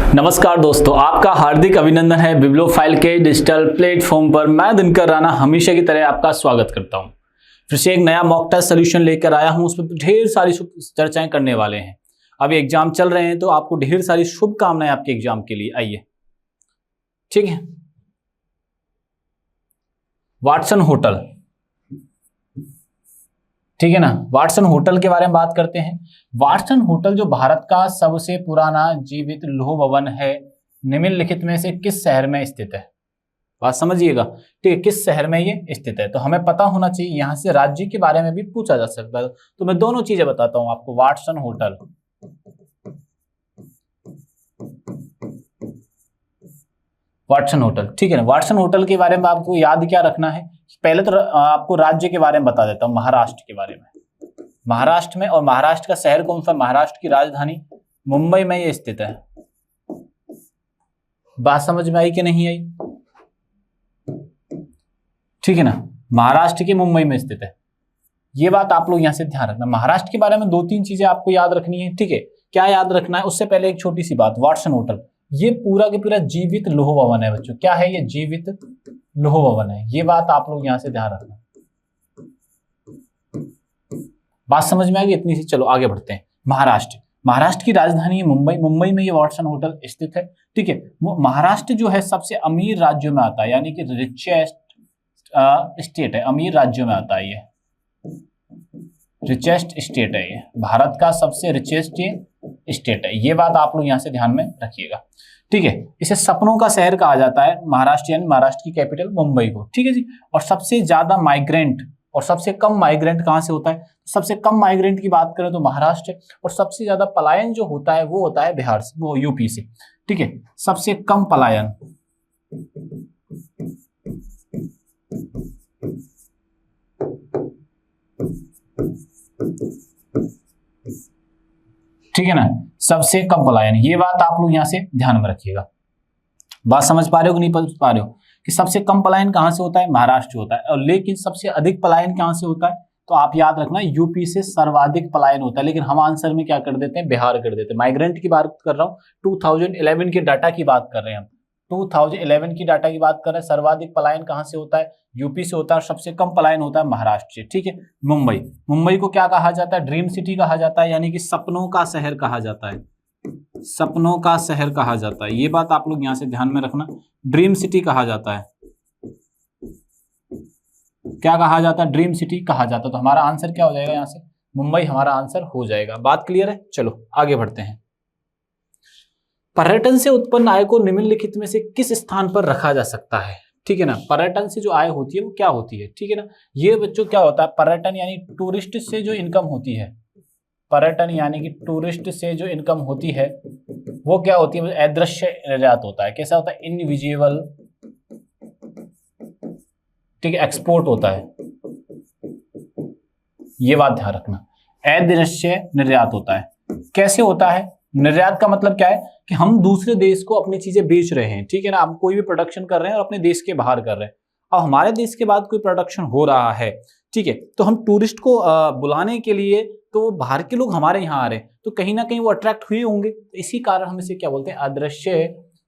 नमस्कार दोस्तों, आपका हार्दिक अभिनंदन है बिब्लियोफाइल के डिजिटल प्लेटफॉर्म पर। मैं दिनकर राणा हमेशा की तरह आपका स्वागत करता हूं। फिर से एक नया मॉक टेस्ट सोल्यूशन लेकर आया हूं, उसमें ढेर सारी चर्चाएं करने वाले हैं। अभी एग्जाम चल रहे हैं तो आपको ढेर सारी शुभकामनाएं आपके एग्जाम के लिए। आइए, ठीक है। वाटसन होटल, ठीक है ना। वाटसन होटल के बारे में बात करते हैं। वाटसन होटल जो भारत का सबसे पुराना जीवित लौह भवन है, निम्नलिखित में से किस शहर में स्थित है? बात समझिएगा, ठीक है। किस शहर में ये स्थित है तो हमें पता होना चाहिए। यहां से राज्य के बारे में भी पूछा जा सकता है, तो मैं दोनों चीजें बताता हूं आपको। वाटसन होटल, वाटसन होटल, ठीक है ना। वाटसन होटल के बारे में आपको याद क्या रखना है? पहले तो आपको राज्य के बारे में बता देता हूं, महाराष्ट्र के बारे में। महाराष्ट्र में, और महाराष्ट्र का शहर कौन सा? महाराष्ट्र की राजधानी मुंबई में ये स्थित है। बात समझ में आई कि नहीं आई? ठीक है ना, महाराष्ट्र के मुंबई में स्थित है। ये बात आप लोग यहां से ध्यान रखना। महाराष्ट्र के बारे में दो तीन चीजें आपको याद रखनी है, ठीक है। क्या याद रखना है? उससे पहले एक छोटी सी बात, वाटसन होटल ये पूरा के पूरा जीवित लौह भवन है बच्चों। क्या है ये? जीवित लौह भवन है। ये बात आप लोग यहां से ध्यान रखना। बात समझ में आ गई इतनी सी? चलो आगे बढ़ते हैं। महाराष्ट्र, महाराष्ट्र की राजधानी है मुंबई। मुंबई में ये वाटसन होटल स्थित है, ठीक है। महाराष्ट्र जो है सबसे अमीर राज्यों में आता है, यानी कि रिचेस्ट स्टेट है। अमीर राज्यों में आता है, ये रिचेस्ट स्टेट है। ये भारत का सबसे रिचेस्ट स्टेट है। ये बात आप लोग यहां से ध्यान में रखिएगा, ठीक है। इसे सपनों का शहर कहा जाता है, महाराष्ट्र, यानी महाराष्ट्र की कैपिटल मुंबई को, ठीक है जी। और सबसे ज्यादा माइग्रेंट और सबसे कम माइग्रेंट कहां से होता है? सबसे कम माइग्रेंट की बात करें तो महाराष्ट्र, और सबसे ज्यादा पलायन जो होता है वो होता है बिहार से, वो यूपी से, ठीक है। सबसे कम पलायन, ठीक है ना, सबसे कम पलायन। ये बात आप लोग यहां से ध्यान में रखिएगा। बात समझ पा रहे हो कि नहीं पा रहे हो कि सबसे कम पलायन कहां से होता है? महाराष्ट्र होता है। और लेकिन सबसे अधिक पलायन कहां से होता है? तो आप याद रखना, यूपी से सर्वाधिक पलायन होता है। लेकिन हम आंसर में क्या कर देते हैं? बिहार कर देते हैं। माइग्रेंट की बात कर रहा हूं, 2011 के डाटा की बात कर रहे हैं हम। 2011 की डाटा की बात कर रहे हैं। सर्वाधिक पलायन कहां से होता है? यूपी से होता है। और सबसे कम पलायन होता है महाराष्ट्र से, ठीक है। मुंबई, मुंबई को क्या कहा जाता है? ड्रीम सिटी कहा जाता है, यानी कि सपनों का शहर कहा जाता है। सपनों का शहर कहा जाता है। ये बात आप लोग यहां से ध्यान में रखना। ड्रीम सिटी कहा जाता है। क्या कहा जाता है? ड्रीम सिटी कहा जाता है। तो हमारा आंसर क्या हो जाएगा? यहां से मुंबई हमारा आंसर हो जाएगा। बात क्लियर है? चलो आगे बढ़ते हैं। पर्यटन से उत्पन्न आय को निम्नलिखित में से किस स्थान पर रखा जा सकता है? ठीक है ना। पर्यटन से जो आय होती है वो क्या होती है? ठीक है ना। ये बच्चों क्या होता है? पर्यटन यानी टूरिस्ट से जो इनकम होती है, पर्यटन यानी कि टूरिस्ट से जो इनकम होती है वो क्या होती है? वो अदृश्य निर्यात होता है। कैसा होता है? इनविजिबल, ठीक है, एक्सपोर्ट होता है। ये बात ध्यान रखना, अदृश्य निर्यात होता है। कैसे होता है? निर्यात का मतलब क्या है? कि हम दूसरे देश को अपनी चीजें बेच रहे हैं, ठीक है ना। हम कोई भी प्रोडक्शन कर रहे हैं और अपने देश के बाहर कर रहे हैं। अब हमारे देश के बाद कोई प्रोडक्शन हो रहा है, ठीक है, तो हम टूरिस्ट को बुलाने के लिए, तो बाहर के लोग हमारे यहाँ आ रहे हैं, तो कहीं ना कहीं वो अट्रैक्ट हुए होंगे। तो इसी कारण हम इसे क्या बोलते हैं? अदृश्य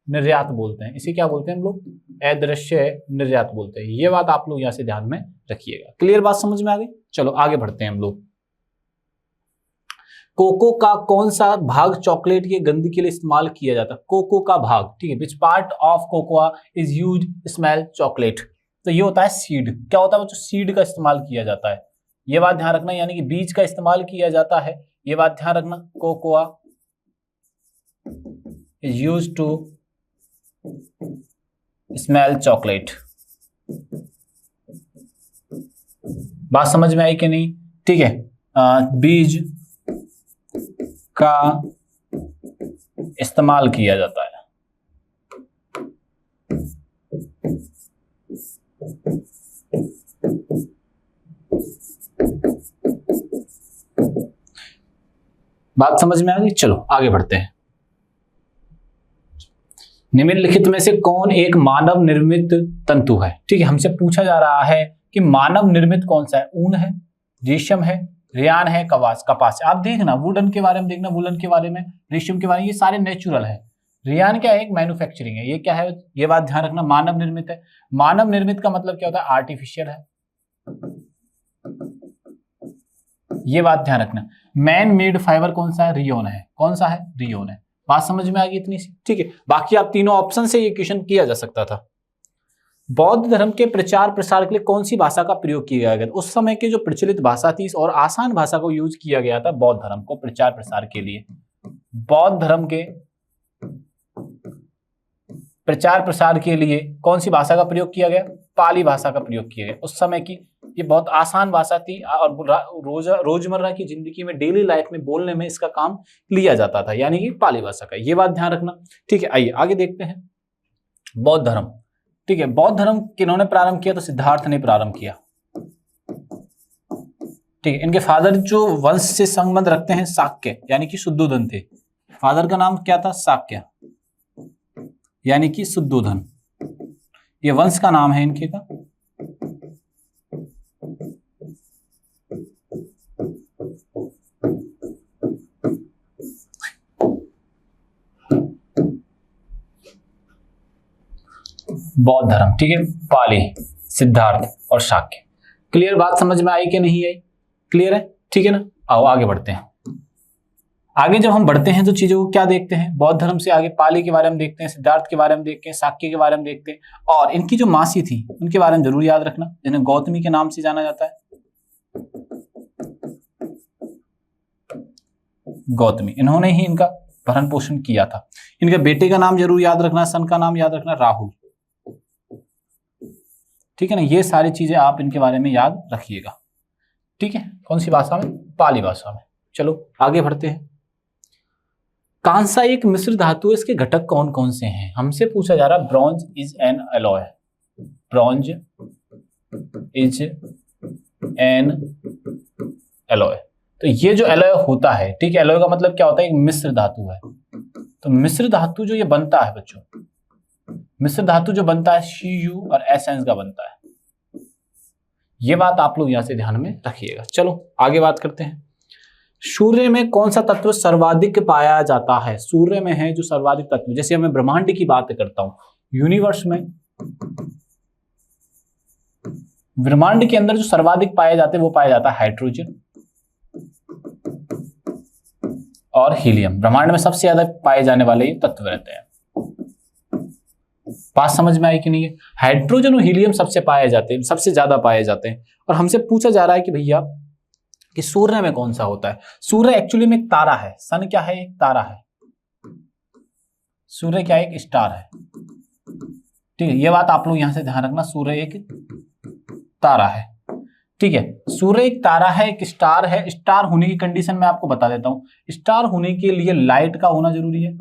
निर्यात बोलते हैं। इसे क्या बोलते हैं हम लोग? अदृश्य निर्यात बोलते हैं। ये बात आप लोग यहाँ से ध्यान में रखिएगा। क्लियर बात समझ में आ गई? चलो आगे बढ़ते हैं हम लोग। कोको का कौन सा भाग चॉकलेट की गंध के लिए इस्तेमाल किया जाता है? कोको का भाग, ठीक है। Which part of cocoa is used smell chocolate? तो ये होता है सीड। क्या होता है? जो सीड का इस्तेमाल किया जाता है। ये बात ध्यान रखना, यानी कि बीज का इस्तेमाल किया जाता है। ये बात ध्यान रखना। Cocoa is used to smell chocolate. बात समझ में आई कि नहीं? ठीक है। बीज का इस्तेमाल किया जाता है। बात समझ में आ गई? चलो आगे बढ़ते हैं। निम्नलिखित में से कौन एक मानव निर्मित तंतु है? ठीक है, हमसे पूछा जा रहा है कि मानव निर्मित कौन सा है? ऊन है, रेशम है, रेयान है, कपास। आप देखना वुलन के बारे में, देखना वुलन के बारे में, रेशम के बारे में, ये सारे नेचुरल है। रेयान क्या है? एक मैन्युफैक्चरिंग है। ये क्या है? ये बात ध्यान रखना, मानव निर्मित है। मानव निर्मित का मतलब क्या होता है? आर्टिफिशियल है। ये बात ध्यान रखना। मैन मेड फाइबर कौन सा है? रियोन है। कौन सा है? रियोन है। बात समझ में आ गई इतनी सी? ठीक है, बाकी आप तीनों ऑप्शन से ये क्वेश्चन किया जा सकता था। बौद्ध धर्म के प्रचार प्रसार के लिए कौन सी भाषा का प्रयोग किया गया? उस समय की जो प्रचलित भाषा थी और आसान भाषा को यूज किया गया था बौद्ध धर्म को प्रचार प्रसार के लिए। बौद्ध धर्म के प्रचार प्रसार के लिए कौन सी भाषा का प्रयोग किया गया? पाली भाषा का प्रयोग किया गया। उस समय की ये बहुत आसान भाषा थी और रोजमर्रा की जिंदगी में, डेली लाइफ में बोलने में इसका काम लिया जाता था, यानी कि पाली भाषा का। ये बात ध्यान रखना। ठीक है, आइए आगे देखते हैं। बौद्ध धर्म, ठीक है, बौद्ध धर्म किन्होंने प्रारंभ किया? तो सिद्धार्थ ने प्रारंभ किया। ठीक है, इनके फादर जो वंश से संबंध रखते हैं शाक्य यानी कि शुद्धोधन थे। फादर का नाम क्या था? शाक्य यानी कि शुद्धोधन। ये वंश का नाम है इनके का। बौद्ध धर्म, ठीक है, पाली, सिद्धार्थ और शाक्य। क्लियर? बात समझ में आई कि नहीं आई? क्लियर है? ठीक है ना। आओ आगे बढ़ते हैं। आगे जब हम बढ़ते हैं तो चीजों को क्या देखते हैं? बौद्ध धर्म से आगे पाली के बारे में देखते हैं, सिद्धार्थ के बारे में देखते हैं, शाक्य के बारे में देखते हैं, और इनकी जो मासी थी उनके बारे में जरूर याद रखना, जिन्हें गौतमी के नाम से जाना जाता है। गौतमी, इन्होंने ही इनका भरण पोषण किया था। इनके बेटे का नाम जरूर याद रखना, सन का नाम याद रखना, राहुल। ठीक है ना, ये सारी चीजें आप इनके बारे में याद रखिएगा। ठीक है, कौन सी भाषा में? पाली भाषा में। चलो आगे बढ़ते हैं। कांसा एक मिश्र धातु है, इसके घटक कौन कौन से हैं? हमसे पूछा जा रहा है। Bronze is an alloy. Bronze is an alloy. तो ये जो एलॉय होता है, ठीक है, एलॉय का मतलब क्या होता है? एक मिश्र धातु है। तो मिश्र धातु जो ये बनता है बच्चों, मिश्र धातु जो बनता है Cu और SN का बनता है। ये बात आप लोग यहां से ध्यान में रखिएगा। चलो आगे बात करते हैं। सूर्य में कौन सा तत्व सर्वाधिक पाया जाता है? सूर्य में है जो सर्वाधिक तत्व, जैसे मैं ब्रह्मांड की बात करता हूं, यूनिवर्स में, ब्रह्मांड के अंदर जो सर्वाधिक पाए जाते हैं वो पाया जाता है हाइड्रोजन और हीलियम। ब्रह्मांड में सबसे ज्यादा पाए जाने वाले ये तत्व रहते हैं। बात समझ में आई कि नहीं है? हाइड्रोजन और हीलियम सबसे पाए जाते हैं, सबसे ज्यादा पाए जाते हैं। और हमसे पूछा जा रहा है कि भैया कि सूर्य में कौन सा होता है? सूर्य एक्चुअली में एक तारा है। सन क्या है? एक तारा है। सूर्य क्या है? एक स्टार है। ठीक है, ये बात आप लोग यहां से ध्यान रखना। सूर्य एक तारा है। ठीक है, सूर्य एक तारा है, एक स्टार है। स्टार होने की कंडीशन मैं आपको बता देता हूं। स्टार होने के लिए लाइट का होना जरूरी है।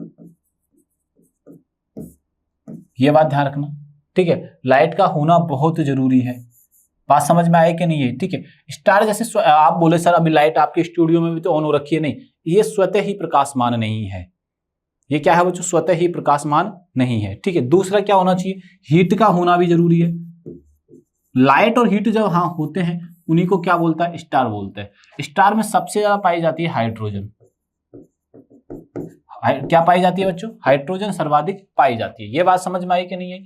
ये बात ध्यान रखना। ठीक है, लाइट का होना बहुत जरूरी है। बात समझ में आए कि नहीं है? ठीक है, स्टार जैसे आप बोले सर अभी लाइट आपके स्टूडियो में भी तो ऑन हो रखी है। नहीं, ये स्वतः ही प्रकाशमान नहीं है। ये क्या है बच्चों? स्वतः ही प्रकाशमान नहीं है। ठीक है, दूसरा क्या होना चाहिए? हीट का होना भी जरूरी है। लाइट और हीट जब हाँ होते हैं उन्हीं को क्या बोलता है? स्टार बोलते हैं। स्टार में सबसे ज्यादा पाई जाती है हाइड्रोजन। क्या पाई जाती है बच्चों? हाइड्रोजन सर्वाधिक पाई जाती है। ये बात समझ में आई कि नहीं है?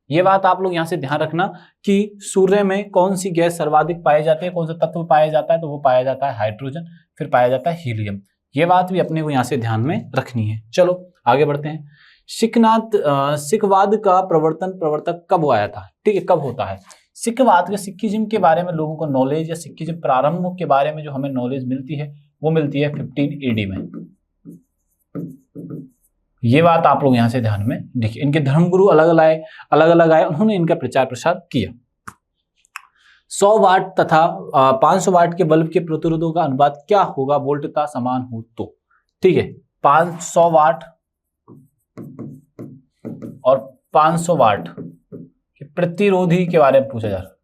ये बात आप लोग यहां से ध्यान रखना कि सूर्य में कौन सी गैस सर्वाधिक पाई जाती है, कौन सा तत्व पाया जाता है, तो वो पाया जाता है हाइड्रोजन, फिर पाया जाता है हीलियम। ये बात भी अपने को यहां से ध्यान में रखनी है। चलो आगे बढ़ते हैं। सिखवाद का प्रवर्तक कब आया था? ठीक है, कब होता है? सिखवाद के, सिखिज्म के बारे में लोगों को नॉलेज या सिखिज्म प्रारंभ के बारे में जो हमें नॉलेज मिलती है वो मिलती है 15 AD में। ये बात आप लोग यहां से ध्यान में देखिए। इनके धर्मगुरु अलग अलग आए, उन्होंने इनका प्रचार प्रसार किया। 100 वाट तथा 500 वाट के बल्ब के प्रतिरोधों का अनुपात क्या होगा वोल्टता समान हो तो? ठीक है, 500 वाट और 500 वाट के प्रतिरोधी के बारे में पूछा जा रहा है।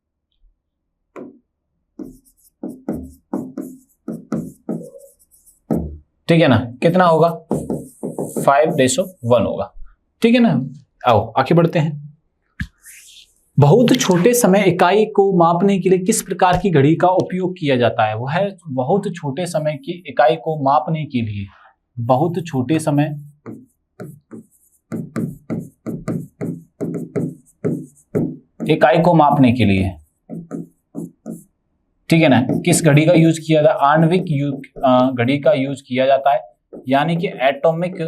ठीक है ना, कितना होगा? 5:1 होगा। ठीक है ना, आओ आगे बढ़ते हैं। बहुत छोटे समय इकाई को मापने के लिए किस प्रकार की घड़ी का उपयोग किया जाता है? वो है बहुत छोटे समय की इकाई को मापने के लिए, बहुत छोटे समय इकाई को मापने के लिए, ठीक है ना, किस घड़ी का यूज किया जाता है? आणविक घड़ी का यूज किया जाता है, यानी कि एटॉमिक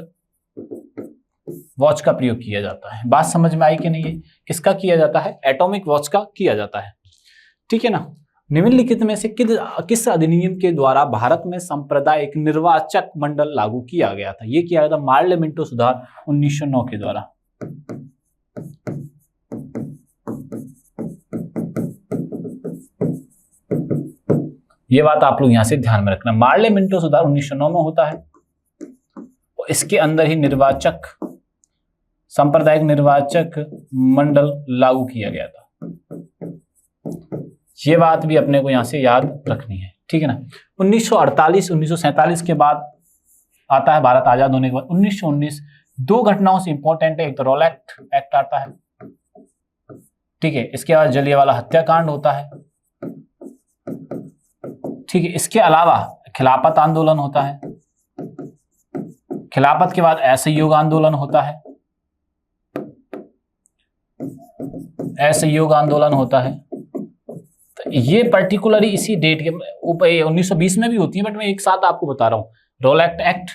वॉच का प्रयोग किया जाता है। बात समझ में आई कि नहीं है? किसका किया जाता है? एटॉमिक वॉच का किया जाता है, ठीक है ना। निम्नलिखित में से किस अधिनियम के द्वारा भारत में सांप्रदायिक निर्वाचक मंडल लागू किया गया था? यह किया गया था मार्ले मिंटो सुधार 1909 के द्वारा। ये बात आप लोग यहां से ध्यान में रखना। मार्ले मिंटो सुधार 1909 में होता है और इसके अंदर ही निर्वाचक सांप्रदायिक निर्वाचक मंडल लागू किया गया था। ये बात भी अपने को यहां से याद रखनी है, ठीक है ना। 1948 1947 के बाद आता है भारत आजाद होने के बाद 1919। दो घटनाओं से इंपॉर्टेंट है, एक तो रॉलेट एक्ट आता है, ठीक है, इसके बाद जलियांवाला हत्याकांड होता है, ठीक है। इसके अलावा खिलाफत आंदोलन होता है, खिलाफत के बाद असहयोग आंदोलन होता है, असहयोग आंदोलन होता है। तो ये पर्टिकुलरली इसी डेट के ऊपर 1920 में भी होती है, बट मैं एक साथ आपको बता रहा हूं। रॉलेट एक्ट,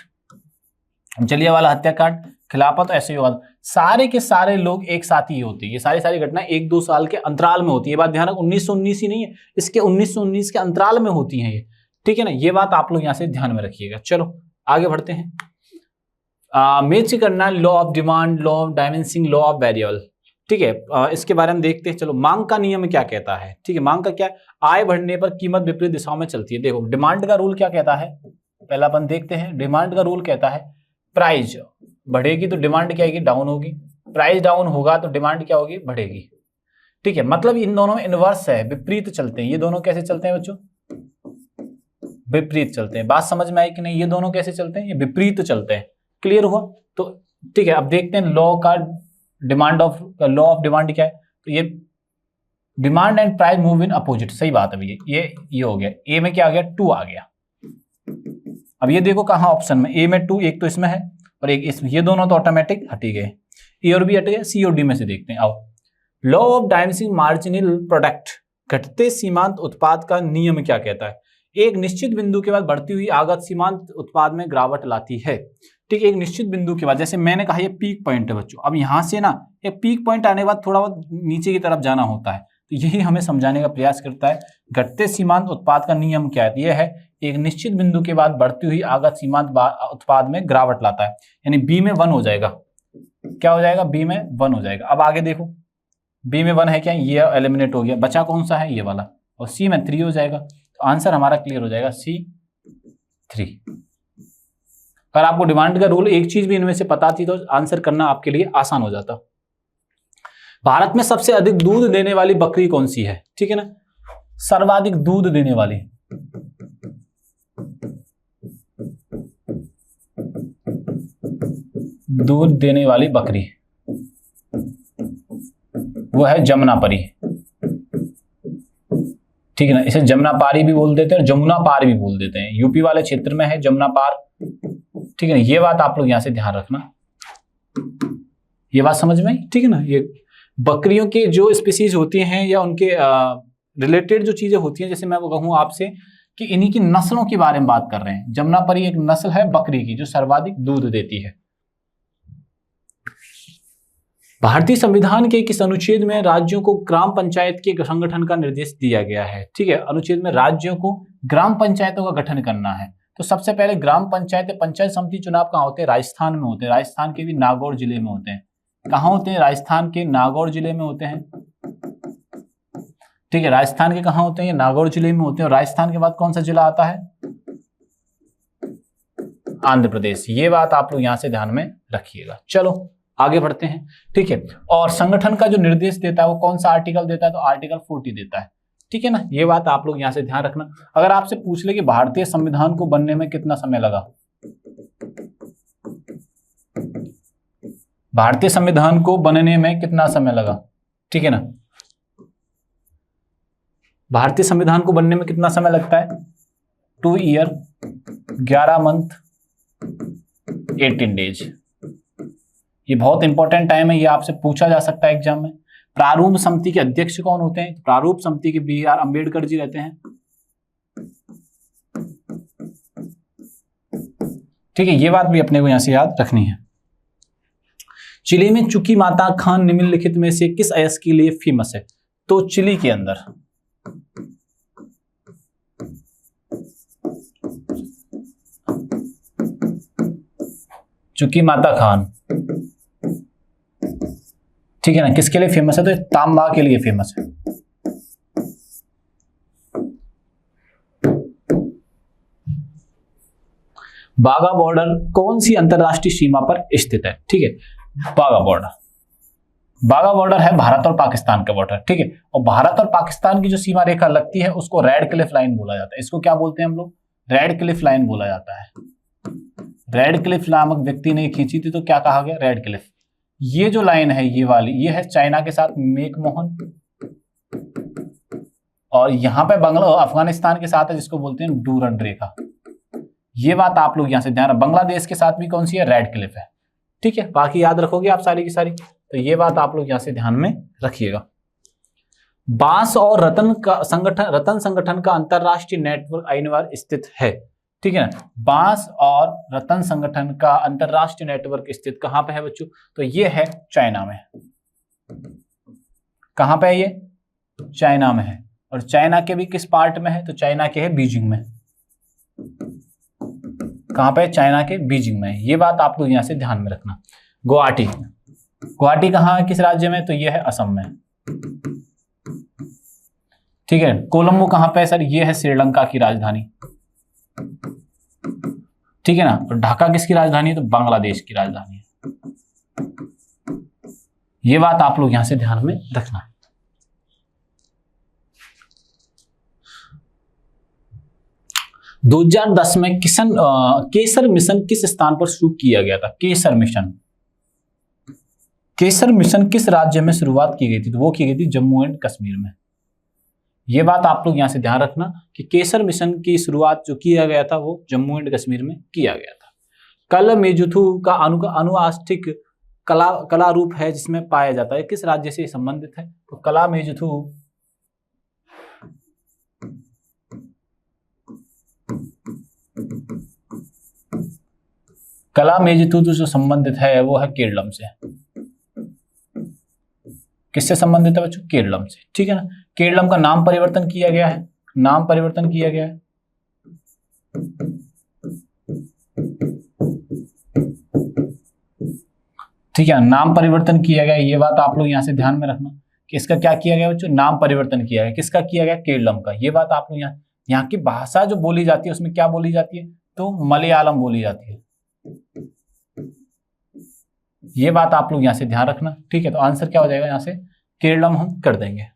जलियांवाला हत्याकांड, खिलाफत, असहयोग, सारे के सारे लोग एक साथ ही होते हैं। ये सारी घटनाएं 1-2 साल के अंतराल में होती है। ये बात ध्यान रखो, 1919 ही नहीं है, इसके 1919 के अंतराल में होती है ये, ठीक है ना। ये बात आप लोग यहां से ध्यान में रखिएगा। चलो आगे बढ़ते हैं। मैच करना law of demand, law of diminishing, law of variable, ठीक है। इसके बारे में देखते हैं। चलो, मांग का नियम क्या कहता है, ठीक है। मांग का क्या है? आय बढ़ने पर कीमत विपरीत दिशाओं में चलती है। देखो, डिमांड का रूल क्या कहता है, पहला अपन देखते हैं। डिमांड का रूल कहता है प्राइस बढ़ेगी तो डिमांड क्या होगी? डाउन होगी। प्राइस डाउन होगा तो डिमांड क्या होगी? बढ़ेगी, ठीक है। मतलब इन दोनों में इनवर्स है, विपरीत चलते हैं। ये दोनों कैसे चलते हैं बच्चों? विपरीत चलते हैं। बात समझ में आई कि नहीं? ये दोनों कैसे चलते हैं? ये विपरीत चलते हैं। क्लियर हुआ? तो ठीक है, अब देखते हैं लॉ ऑफ डिमांड क्या है। तो ये demand and price move in opposite, सही बात है। ये हो गया, ए में क्या आ गया? 2 आ गया। अब ये देखो कहां ऑप्शन में, ए में 2, एक तो इसमें है और एक इसमें, ये दोनों तो ऑटोमेटिक हट ही गए, ए और बी हट गए। सी और डी में से देखते हैं। आओ, लॉ ऑफ डायमेंसिंग मार्जिनल प्रोडक्ट, घटते सीमांत उत्पाद का नियम क्या कहता है? एक निश्चित बिंदु के बाद बढ़ती हुई आगत सीमांत उत्पाद में गिरावट लाती है, ठीक है। एक निश्चित बिंदु के बाद, जैसे मैंने कहा ये पीक पॉइंट है बच्चों, अब यहां से ना ये पीक पॉइंट आने के बाद थोड़ा बहुत नीचे की तरफ जाना होता है, तो यही हमें समझाने का प्रयास करता है। घटते सीमांत उत्पाद का नियम क्या है? यह है एक निश्चित बिंदु के बाद बढ़ती हुई आगत सीमांत उत्पाद में गिरावट लाता है, यानी बी में 1 हो जाएगा। क्या हो जाएगा? बी में 1 हो जाएगा। अब आगे देखो, बी में 1 है क्या? ये एलिमिनेट हो गया, बचा कौन सा है? ये वाला। और सी में 3 हो जाएगा। तो आंसर हमारा क्लियर हो जाएगा, सी 3। अगर आपको डिमांड का रूल एक चीज भी इनमें से पता थी तो आंसर करना आपके लिए आसान हो जाता। भारत में सबसे अधिक दूध देने वाली बकरी कौन सी है? ठीक है ना, सर्वाधिक दूध देने वाली, दूध देने वाली बकरी वो है जमुनापरी, ठीक है ना। इसे जमुनापारी भी बोल देते हैं और जमुना पार भी बोल देते हैं। यूपी वाले क्षेत्र में है जमुना पार, ठीक है ना। ये बात आप लोग यहां से ध्यान रखना, ये बात समझ में आई, ठीक है ना। ये बकरियों के जो स्पीसीज होती हैं या उनके रिलेटेड जो चीजें होती हैं, जैसे मैं कहूँ आपसे कि इन्हीं की नस्लों के बारे में बात कर रहे हैं। जमुनापरी एक नस्ल है बकरी की जो सर्वाधिक दूध देती है। भारतीय संविधान के किस अनुच्छेद में राज्यों को ग्राम पंचायत के संगठन का निर्देश दिया गया है? ठीक है, अनुच्छेद में राज्यों को ग्राम पंचायतों का गठन करना है। तो सबसे पहले ग्राम पंचायत पंचायत समिति चुनाव कहाँ होते हैं? राजस्थान में होते हैं। राजस्थान के भी नागौर जिले में होते हैं। कहाँ होते हैं? राजस्थान के नागौर जिले में होते हैं, ठीक है। राजस्थान के कहाँ होते हैं? ये नागौर जिले में होते हैं। और राजस्थान के बाद कौन सा जिला आता है? आंध्र प्रदेश। ये बात आप लोग यहां से ध्यान में रखिएगा। चलो आगे बढ़ते हैं, ठीक है। और संगठन का जो निर्देश देता है वो कौन सा आर्टिकल देता है? तो आर्टिकल 40 देता है, ठीक है ना। ये बात आप लोग यहां से ध्यान रखना। अगर आपसे पूछ ले कि भारतीय संविधान को बनने में कितना समय लगा, भारतीय संविधान को बनने में कितना समय लगा, ठीक है ना। भारतीय संविधान को बनने में कितना समय लगता है? 2 ईयर 11 मंथ 18 डेज। ये बहुत इंपॉर्टेंट टाइम है, ये आपसे पूछा जा सकता है एग्जाम में। प्रारूप समिति के अध्यक्ष कौन होते हैं? प्रारूप समिति के BR अम्बेडकर जी रहते हैं। ठीक है, ये बात भी अपने को यहां से याद रखनी है। चिली में चुकी माता खान निम्नलिखित में से किस अयस्क के लिए फेमस है? तो चिली के अंदर चुकी माता खान, ठीक है ना, किसके लिए फेमस है? तो तांबा के लिए फेमस है। बाघा बॉर्डर कौन सी अंतरराष्ट्रीय सीमा पर स्थित है? ठीक है, बाघा बॉर्डर है भारत और पाकिस्तान का बॉर्डर। ठीक है, और भारत और पाकिस्तान की जो सीमा रेखा लगती है उसको रेड क्लिफ लाइन बोला जाता है। इसको क्या बोलते हैं हम लोग? रेड क्लिफ लाइन बोला जाता है। रेड क्लिफ नामक व्यक्ति ने खींची थी, तो क्या कहा गया? Red Cliff. ये जो लाइन है ये वाली, ये है चाइना के साथ मैकमोहन, और यहां पे अफगानिस्तान के साथ है जिसको बोलते हैं डूरंड रेखा। ये बात आप लोग यहां से ध्यान, बांग्लादेश के साथ भी कौन सी है? रेड क्लिफ है। ठीक है, बाकी याद रखोगे आप सारी की सारी, तो ये बात आप लोग यहां से ध्यान में रखिएगा। बांस और रतन संगठन का अंतरराष्ट्रीय नेटवर्क आइनवार स्थित है। ठीक है ना, बांस और रतन संगठन का अंतरराष्ट्रीय नेटवर्क स्थित कहां पे है बच्चों? तो ये है चाइना में। कहां पे है ये? चाइना में है। और चाइना के भी किस पार्ट में है? तो चाइना के है बीजिंग में। कहां पे? चाइना के बीजिंग में। ये बात आप लोग यहां से ध्यान में रखना। गुवाहाटी कहां है, किस राज्य में? तो ये है असम में। ठीक है, कोलंबो कहां पे है सर? ये है श्रीलंका की राजधानी। ठीक है ना, और ढाका किसकी राजधानी है? तो बांग्लादेश की राजधानी है। ये बात आप लोग यहां से ध्यान में रखना। दो 2010 में केसर मिशन किस स्थान पर शुरू किया गया था? केसर मिशन किस राज्य में शुरुआत की गई थी? तो वो की गई थी जम्मू एंड कश्मीर में। ये बात आप लोग यहां से ध्यान रखना कि केसर मिशन की शुरुआत जो किया गया था वो जम्मू एंड कश्मीर में किया गया था। कल मेजुथु का अनुवास्तिक कला रूप है जिसमें पाया जाता है, किस राज्य से संबंधित है? तो कला मेजुथु जो संबंधित है वो है केरलम से। किससे संबंधित है बच्चों? केरलम से। ठीक है ना, केरलम का नाम परिवर्तन किया गया है। ठीक है, नाम परिवर्तन किया गया। ये बात आप लोग यहां से ध्यान में रखना कि इसका क्या किया गया बच्चों? नाम परिवर्तन किया गया। किसका किया गया? केरलम का। ये बात आप लोग यहाँ की भाषा जो बोली जाती है उसमें क्या बोली जाती है? तो मलयालम बोली जाती है। ये बात आप लोग यहां से ध्यान रखना। ठीक है, तो आंसर क्या हो जाएगा? यहां से केरलम हम कर देंगे।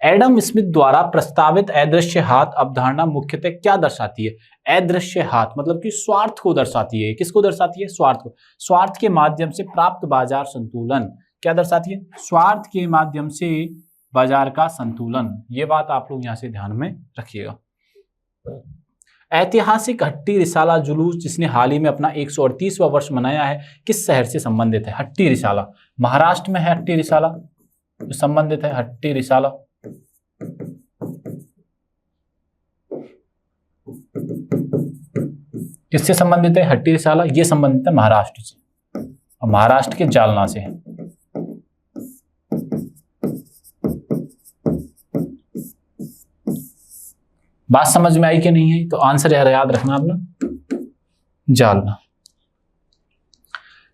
एडम स्मिथ द्वारा प्रस्तावित अदृश्य हाथ अवधारणा मुख्यतः क्या दर्शाती है? अदृश्य हाथ मतलब कि स्वार्थ को दर्शाती है। किसको दर्शाती है? स्वार्थ को। स्वार्थ के माध्यम से प्राप्त बाजार संतुलन। क्या दर्शाती है? स्वार्थ के माध्यम से बाजार का संतुलन। ये बात आप लोग यहां से ध्यान में रखिएगा। ऐतिहासिक हट्टी रिसाला जुलूस जिसने हाल ही में अपना 138वां वर्ष मनाया है, किस शहर से संबंधित है? हट्टी रिसाला महाराष्ट्र में है। हट्टी रिसाला जो संबंधित है हट्टी रिसाला। किससे संबंधित है? हट्टी रिसाला। ये संबंधित है महाराष्ट्र से, और महाराष्ट्र के जालना से है। बात समझ में आई कि नहीं है? तो आंसर याद रखना अपना, जालना।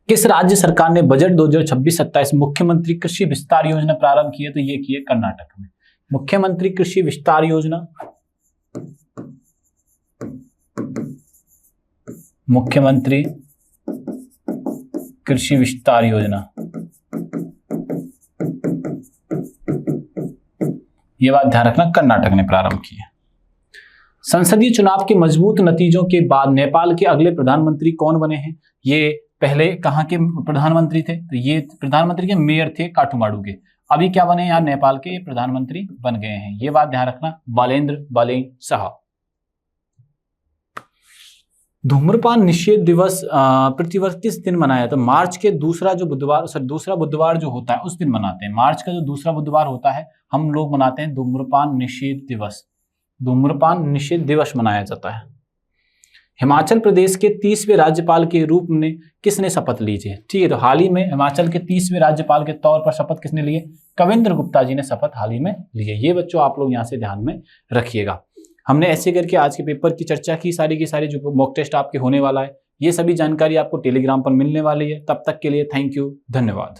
किस राज्य सरकार ने बजट 2026-27 मुख्यमंत्री कृषि विस्तार योजना प्रारंभ की है? तो ये की है कर्नाटक में। मुख्यमंत्री कृषि विस्तार योजना, मुख्यमंत्री कृषि विस्तार योजना, ये बात ध्यान रखना, कर्नाटक ने प्रारंभ की है। संसदीय चुनाव के मजबूत नतीजों के बाद नेपाल के अगले प्रधानमंत्री कौन बने हैं? ये पहले कहां के प्रधानमंत्री थे? तो ये प्रधानमंत्री के मेयर थे काठमांडू के। अभी क्या बने? यहाँ नेपाल के प्रधानमंत्री बन गए हैं। ये बात ध्यान रखना, बालेन्द्र बालेन शाह। धूम्रपान निषेध दिवस प्रतिवर्ष किस दिन मनाया जाता है? मार्च के दूसरा बुधवार जो होता है उस दिन मनाते हैं। मार्च का जो दूसरा बुधवार होता है हम लोग मनाते हैं धूम्रपान निषेध दिवस। धूम्रपान निषेध दिवस मनाया जाता है। हिमाचल प्रदेश के 30वें राज्यपाल के रूप में किसने शपथ ली थी? ठीक है, तो हाल ही में हिमाचल के 30वें राज्यपाल के तौर पर शपथ किसने लिए? कविंद्र गुप्ता जी ने शपथ हाल ही में ली है। ये बच्चों आप लोग यहाँ से ध्यान में रखिएगा। हमने ऐसे करके आज के पेपर की चर्चा की, सारी की सारी जो मॉक टेस्ट आपके होने वाला है, ये सभी जानकारी आपको टेलीग्राम पर मिलने वाली है। तब तक के लिए थैंक यू, धन्यवाद।